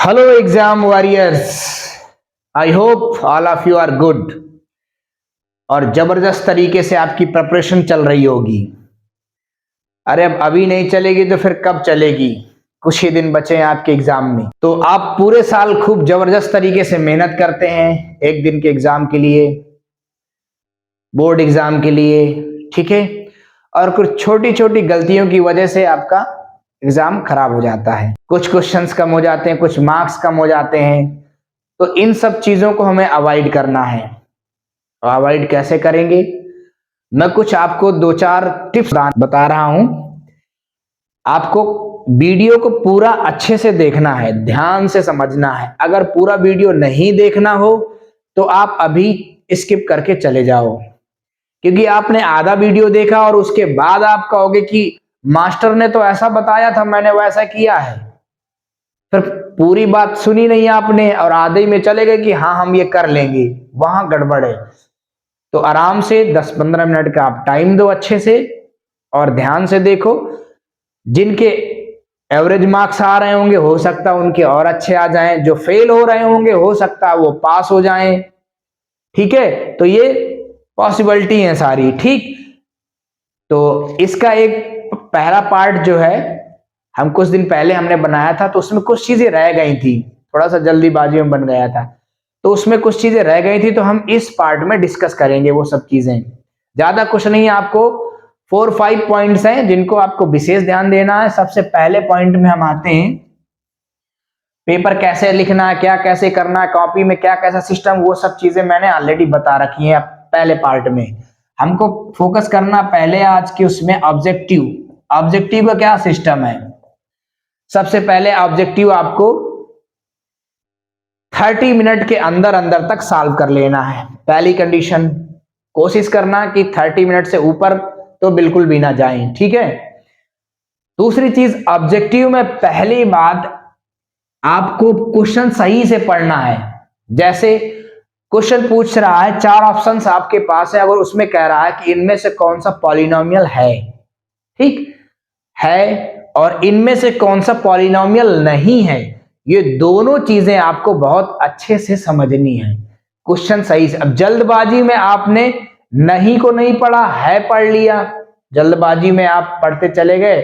Hello exam warriors, I hope all of you are good और जबरदस्त तरीके से आपकी प्रिपरेशन चल रही होगी। अरे अब अभी नहीं चलेगी तो फिर कब चलेगी? कुछ ही दिन बचे हैं आपके एग्जाम में, तो आप पूरे साल खूब जबरदस्त तरीके से मेहनत करते हैं एक दिन के एग्जाम के लिए, बोर्ड एग्जाम के लिए, ठीक है। और कुछ छोटी छोटी गलतियों की वजह से आपका एग्जाम खराब हो जाता है, कुछ क्वेश्चंस कम हो जाते हैं, कुछ मार्क्स कम हो जाते हैं। तो इन सब चीजों को हमें अवॉइड करना है। अवॉइड कैसे करेंगे? मैं कुछ आपको दो चार टिप्स बता रहा हूं। आपको वीडियो को पूरा अच्छे से देखना है, ध्यान से समझना है। अगर पूरा वीडियो नहीं देखना हो तो आप अभी स्किप करके चले जाओ, क्योंकि आपने आधा वीडियो देखा और उसके बाद आप कहोगे कि मास्टर ने तो ऐसा बताया था, मैंने वैसा किया है। फिर पूरी बात सुनी नहीं आपने और आधे में चले गए कि हाँ हम ये कर लेंगे, वहां गड़बड़ है। तो आराम से 10-15 मिनट का आप टाइम दो अच्छे से और ध्यान से देखो। जिनके एवरेज मार्क्स आ रहे होंगे हो सकता है उनके और अच्छे आ जाएं, जो फेल हो रहे होंगे हो सकता है वो पास हो जाएं, ठीक है। तो ये पॉसिबिलिटी है सारी, ठीक। तो इसका एक पहला पार्ट जो है हम कुछ दिन पहले हमने बनाया था, तो उसमें कुछ चीजें रह गई थी, थोड़ा सा जल्दीबाजी में बन गया था, तो उसमें कुछ चीजें रह गई थी, तो हम इस पार्ट में डिस्कस करेंगे वो सब चीजें। ज्यादा कुछ नहीं है, आपको 4-5 पॉइंट्स हैं जिनको आपको विशेष ध्यान देना है। सबसे पहले पॉइंट में हम आते हैं, पेपर कैसे लिखना है, क्या कैसे करना है, कॉपी में क्या कैसा सिस्टम, वो सब चीजें मैंने ऑलरेडी बता रखी हैं पहले पार्ट में। हमको फोकस करना पहले आज की उसमें ऑब्जेक्टिव। ऑब्जेक्टिव का क्या सिस्टम है? सबसे पहले ऑब्जेक्टिव आपको 30 मिनट के अंदर अंदर तक सॉल्व कर लेना है। पहली कंडीशन, कोशिश करना कि 30 मिनट से ऊपर तो बिल्कुल भी ना जाएं, ठीक है। दूसरी चीज, ऑब्जेक्टिव में पहली बात आपको क्वेश्चन सही से पढ़ना है। जैसे क्वेश्चन पूछ रहा है, 4 ऑप्शंस आपके पास है, अगर उसमें कह रहा है कि इनमें से कौन सा पॉलिनोमियल है, ठीक है, और इनमें से कौन सा पॉलिनोमियल नहीं है, ये दोनों चीजें आपको बहुत अच्छे से समझनी है। क्वेश्चन सही से, अब जल्दबाजी में आपने नहीं को नहीं पढ़ा, है पढ़ लिया, जल्दबाजी में आप पढ़ते चले गए,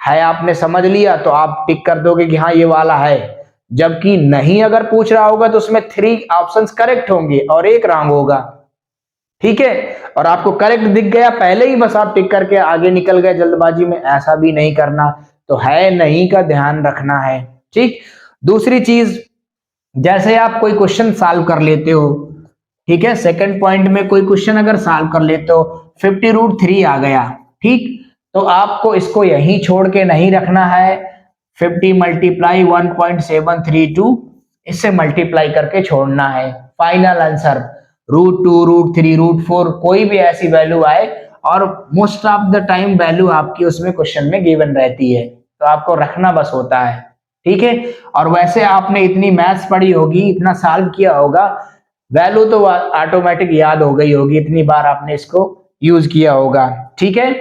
है आपने समझ लिया तो आप टिक कर दोगे कि हाँ ये वाला है। जबकि नहीं अगर पूछ रहा होगा तो उसमें 3 ऑप्शंस करेक्ट होंगे और एक रॉन्ग होगा, ठीक है। और आपको करेक्ट दिख गया पहले ही, बस आप टिक करके आगे निकल गए जल्दबाजी में, ऐसा भी नहीं करना। तो है नहीं का ध्यान रखना है, ठीक। दूसरी चीज, जैसे आप कोई क्वेश्चन सॉल्व कर लेते हो, ठीक है, सेकंड पॉइंट में कोई क्वेश्चन अगर सॉल्व कर लेते हो, 50√3 आ गया, ठीक, तो आपको इसको यहीं छोड़ के नहीं रखना है। 50 मल्टीप्लाई 1.732, इससे मल्टीप्लाई करके छोड़ना है। फाइनल आंसर √2, √3, √4 कोई भी ऐसी वैल्यू आए, और most of the time value आपकी उसमें क्वेश्चन में गिवन रहती है, तो आपको रखना बस होता है, ठीक है। और वैसे आपने इतनी मैथ्स पढ़ी होगी, इतना सॉल्व किया होगा, वैल्यू तो ऑटोमेटिक याद हो गई होगी, इतनी बार आपने इसको यूज किया होगा, ठीक है।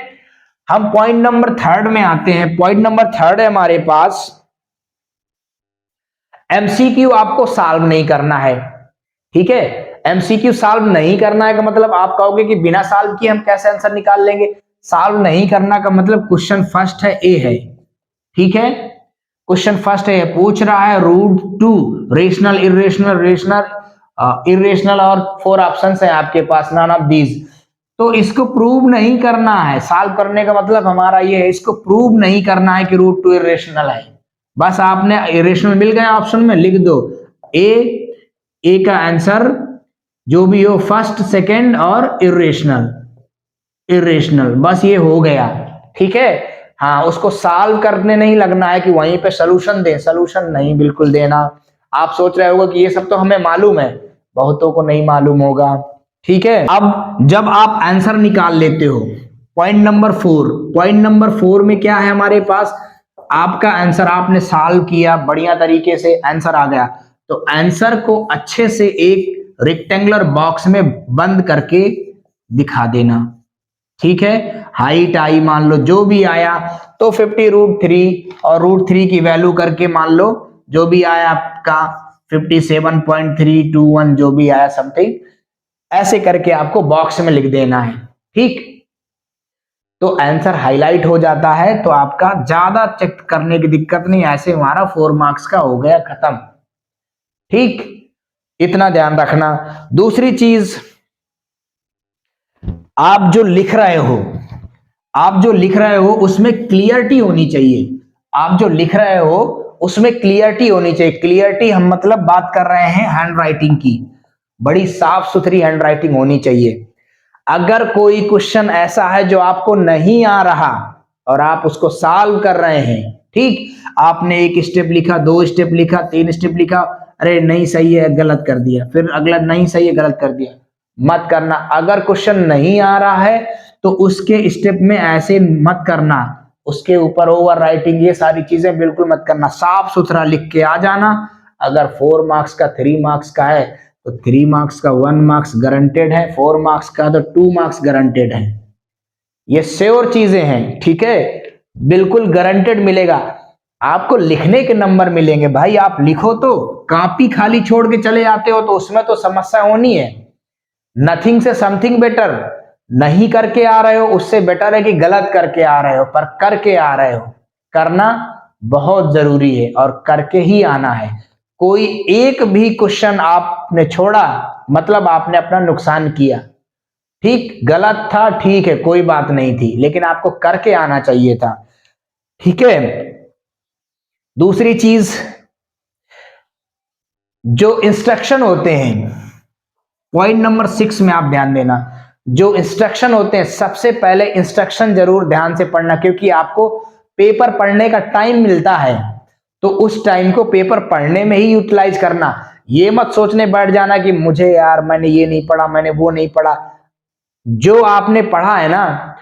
हम पॉइंट नंबर 3 में आते हैं। पॉइंट नंबर 3 है हमारे पास, एमसीक्यू आपको सॉल्व नहीं करना है, ठीक है। एमसीक्यू सॉल्व नहीं करना है का मतलब आप कहोगे कि बिना सॉल्व किए हम कैसे आंसर निकाल लेंगे? सॉल्व नहीं करना का मतलब क्वेश्चन फर्स्ट है, ए है, ठीक है। क्वेश्चन फर्स्ट है, पूछ रहा है √2 रेशनल, इरेशनल, रेशनल, इरेशनल और 4 ऑप्शंस हैं आपके पास, नन ऑफ दीज। तो इसको प्रूव नहीं करना है। सॉल्व करने का मतलब हमारा ये है, इसको प्रूव नहीं करना है कि √2 इरेशनल है। बस आपने इरेशनल मिल गया ऑप्शन में, लिख दो ए का आंसर जो भी हो, फर्स्ट, सेकंड और इरेशनल, बस ये हो गया, ठीक है। हाँ, उसको सॉल्व करने नहीं लगना है कि वहीं पे सॉल्यूशन दें, सॉल्यूशन नहीं बिल्कुल देना। आप सोच रहे होगा कि ये सब तो हमें मालूम है, बहुतों को नहीं मालूम होगा, ठीक है। अब जब आप आंसर निकाल लेते हो, पॉइंट नंबर 4, पॉइंट नंबर 4 में क्या है हमारे पास, आपका आंसर आपने सॉल्व किया बढ़िया तरीके से, आंसर आ गया, तो आंसर को अच्छे से एक रेक्टेंगुलर बॉक्स में बंद करके दिखा देना, ठीक है। हाइट आई मान लो जो भी आया, तो 50√3 और √3 की वैल्यू करके मान लो जो भी आया आपका 57.321 जो भी आया समथिंग, ऐसे करके आपको बॉक्स में लिख देना है। ठीक, तो आंसर हाईलाइट हो जाता है, तो आपका ज्यादा चेक करने की दिक्कत नहीं, ऐसे हमारा 4 मार्क्स का हो गया खत्म। ठीक, इतना ध्यान रखना। दूसरी चीज, आप जो लिख रहे हो उसमें क्लियरिटी होनी चाहिए। आप जो लिख रहे हो उसमें क्लियरिटी होनी चाहिए। क्लियरिटी हम मतलब बात कर रहे हैं हैंड राइटिंग की, बड़ी साफ सुथरी हैंड राइटिंग होनी चाहिए। अगर कोई क्वेश्चन ऐसा है जो आपको नहीं आ रहा और आप उसको सॉल्व कर रहे हैं, ठीक, आपने 1 स्टेप लिखा, 2 स्टेप लिखा, 3 स्टेप लिखा, अरे नहीं सही है, गलत कर दिया, फिर अगला नहीं सही है, गलत कर दिया, मत करना। अगर क्वेश्चन नहीं आ रहा है तो उसके स्टेप में ऐसे मत करना, उसके ऊपर ओवर राइटिंग, ये सारी चीजें बिल्कुल मत करना। साफ सुथरा लिख के आ जाना। अगर 4 मार्क्स का 3 मार्क्स का है तो 3 मार्क्स का 1 मार्क्स गारंटेड है, 4 मार्क्स का तो 2 मार्क्स गारंटेड है। ये श्योर चीजें हैं, ठीक है, बिल्कुल गारंटेड मिलेगा। आपको लिखने के नंबर मिलेंगे भाई, आप लिखो तो, कॉपी खाली छोड़ के चले जाते हो तो उसमें तो समस्या होनी है। नथिंग से समथिंग बेटर, नहीं करके आ रहे हो उससे बेटर है कि गलत करके आ रहे हो, पर करके आ रहे हो। करना बहुत जरूरी है और करके ही आना है। कोई एक भी क्वेश्चन आपने छोड़ा मतलब आपने अपना नुकसान किया। ठीक, गलत था, ठीक है, कोई बात नहीं थी, लेकिन आपको करके आना चाहिए था। ठीक है, दूसरी चीज, जो इंस्ट्रक्शन होते हैं, पॉइंट नंबर 6 में आप ध्यान देना, जो इंस्ट्रक्शन होते हैं, सबसे पहले इंस्ट्रक्शन जरूर ध्यान से पढ़ना, क्योंकि आपको पेपर पढ़ने का टाइम मिलता है, तो उस टाइम को पेपर पढ़ने में ही यूटिलाइज करना। ये मत सोचने बैठ जाना कि मुझे यार मैंने ये नहीं पढ़ा, मैंने वो नहीं पढ़ा। जो आपने पढ़ा है ना,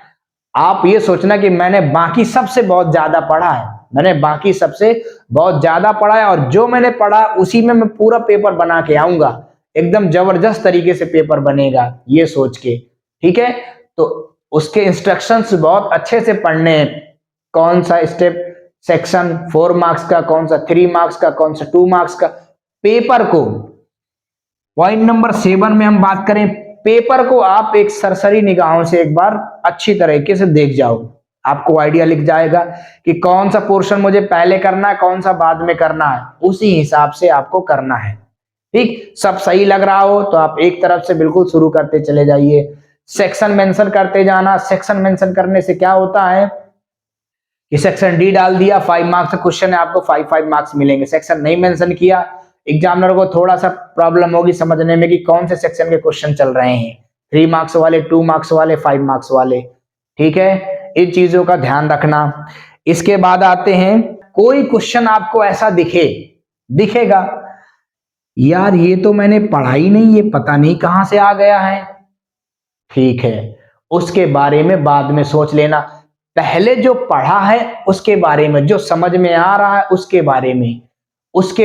आप ये सोचना कि मैंने बाकी सबसे बहुत ज्यादा पढ़ा है, मैंने बाकी सबसे बहुत ज्यादा पढ़ा है, और जो मैंने पढ़ा उसी में मैं पूरा पेपर बना के आऊंगा, एकदम जबरदस्त तरीके से पेपर बनेगा, ये सोच के। ठीक है, तो उसके इंस्ट्रक्शंस बहुत अच्छे से पढ़ने हैं। कौन सा स्टेप, सेक्शन 4 मार्क्स का, कौन सा 3 मार्क्स का, कौन सा 2 मार्क्स का। पेपर को, पॉइंट नंबर 7 में हम बात करें, पेपर को आप एक सरसरी निगाहों से एक बार अच्छी तरीके से देख जाओ, आपको आइडिया लिख जाएगा कि कौन सा पोर्शन मुझे पहले करना है, कौन सा बाद में करना है, उसी हिसाब से आपको करना है। ठीक, सब सही लग रहा हो तो आप एक तरफ से बिल्कुल शुरू करते चले जाइए। सेक्शन मेंशन करते जाना। सेक्शन मेंशन करने से क्या होता है कि सेक्शन डी डाल दिया, 5 मार्क्स का क्वेश्चन है, आपको 5 मार्क्स मिलेंगे। सेक्शन नहीं मेंशन किया, एग्जामिनर को थोड़ा सा प्रॉब्लम होगी समझने में कि कौन से सेक्शन के क्वेश्चन चल रहे हैं, 3 मार्क्स वाले, 2 मार्क्स वाले, 5 मार्क्स वाले। ठीक है, इन चीजों का ध्यान रखना। इसके बाद आते हैं, कोई क्वेश्चन आपको ऐसा दिखेगा, यार ये तो मैंने पढ़ा ही नहीं, ये पता नहीं कहां से आ गया है। ठीक है, उसके बारे में बाद में सोच लेना। पहले जो पढ़ा है उसके बारे में, जो समझ में आ रहा है उसके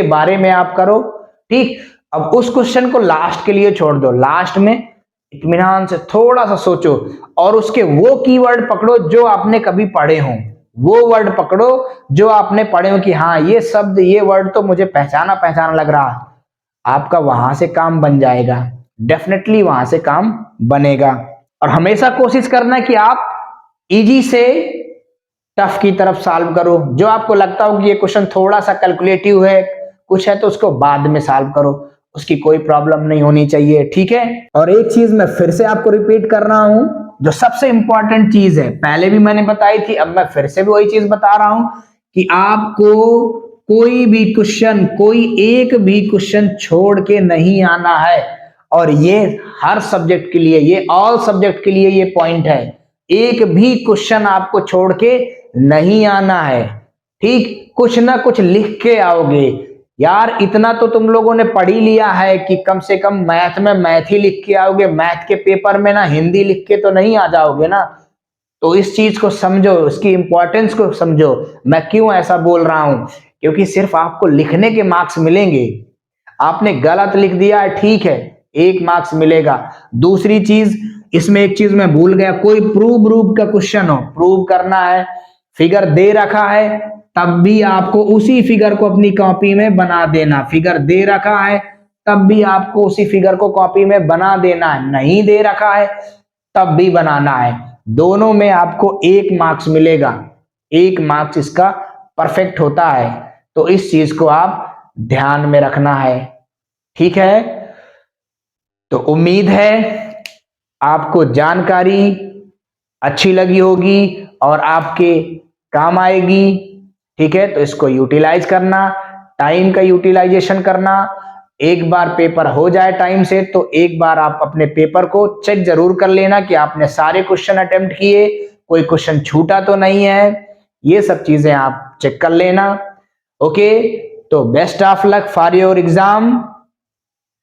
बारे में आप करो। ठीक, अब उस क्वेश्चन को लास्ट के लिए छोड़ दो, लास्ट में इत्मीनान से थोड़ा सा सोचो और उसके वो कीवर्ड पकड़ो जो आपने कभी पढ़े हों, वो वर्ड पकड़ो जो आपने पढ़े हो कि हाँ ये शब्द, ये वर्ड तो मुझे पहचाना लग रहा है। आपका वहां से काम बन जाएगा, डेफिनेटली वहां से काम बनेगा। और हमेशा कोशिश करना कि आप इजी से टफ की तरफ सॉल्व करो। जो आपको लगता हो कि ये क्वेश्चन थोड़ा सा कैलकुलेटिव है, कुछ है, तो उसको बाद में सॉल्व करो, उसकी कोई प्रॉब्लम नहीं होनी चाहिए। ठीक है, और एक चीज मैं फिर से आपको रिपीट कर रहा हूं, जो सबसे इंपॉर्टेंट चीज है, पहले भी मैंने बताई थी, अब मैं फिर से भी वही चीज बता रहा हूं कि आपको कोई भी क्वेश्चन, कोई एक भी क्वेश्चन छोड़ के नहीं आना है। और ये हर सब्जेक्ट के लिए, ये ऑल सब्जेक्ट के लिए ये पॉइंट है, एक भी क्वेश्चन आपको छोड़ के नहीं आना है। ठीक, कुछ ना कुछ लिख के आओगे। यार इतना तो तुम लोगों ने पढ़ ही लिया है कि कम से कम मैथ में मैथ ही लिख के आओगे, मैथ के पेपर में ना हिंदी लिख के तो नहीं आ जाओगे ना। तो इस चीज को समझो, इसकी इंपॉर्टेंस को समझो। मैं क्यों ऐसा बोल रहा हूं, क्योंकि सिर्फ आपको लिखने के मार्क्स मिलेंगे। आपने गलत लिख दिया है, ठीक है, 1 मार्क्स मिलेगा। दूसरी चीज, इसमें एक चीज मैं भूल गया, कोई प्रूव का क्वेश्चन हो, प्रूव करना है, फिगर दे रखा है, तब भी आपको उसी फिगर को अपनी कॉपी में बना देना। फिगर दे रखा है तब भी आपको उसी फिगर को कॉपी में बना देना है, नहीं दे रखा है तब भी बनाना है। दोनों में आपको 1 मार्क्स मिलेगा, 1 मार्क्स इसका परफेक्ट होता है। तो इस चीज को आप ध्यान में रखना है, ठीक है। तो उम्मीद है आपको जानकारी अच्छी लगी होगी और आपके काम आएगी, ठीक है। तो इसको यूटिलाइज करना, टाइम का यूटिलाइजेशन करना। एक बार पेपर हो जाए टाइम से तो एक बार आप अपने पेपर को चेक जरूर कर लेना कि आपने सारे क्वेश्चन अटेम्प्ट किए, कोई क्वेश्चन छूटा तो नहीं है, ये सब चीजें आप चेक कर लेना। ओके, तो best of luck for your exam.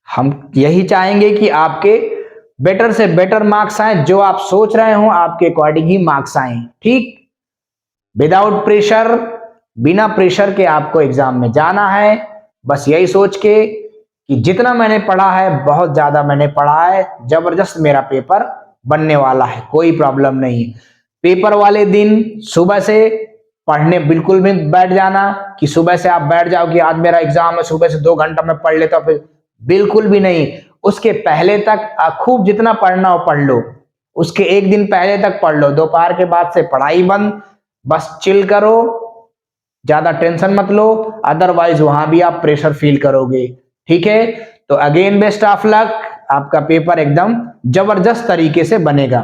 हम यही चाहेंगे कि आपके बेटर से बेटर मार्क्स आए, जो आप सोच रहे हो आपके अकॉर्डिंग ही मार्क्स आए, ठीक। विदाउट प्रेशर, बिना प्रेशर के आपको एग्जाम में जाना है, बस यही सोच के कि जितना मैंने पढ़ा है बहुत ज्यादा मैंने पढ़ा है, जबरदस्त मेरा पेपर बनने वाला है, कोई प्रॉब्लम नहीं। पेपर वाले दिन सुबह से पढ़ने बिल्कुल भी बैठ जाना कि सुबह से आप बैठ जाओ कि आज मेरा एग्जाम है, सुबह से 2 घंटा में पढ़ लेता, फिर बिल्कुल भी नहीं। उसके पहले तक खूब जितना पढ़ना हो पढ़ लो, उसके 1 दिन पहले तक पढ़ लो, दोपहर के बाद से पढ़ाई बंद, बस चिल करो, ज्यादा टेंशन मत लो, अदरवाइज वहां भी आप प्रेशर फील करोगे, ठीक है। तो अगेन बेस्ट ऑफ लक, आपका पेपर एकदम जबरदस्त तरीके से बनेगा।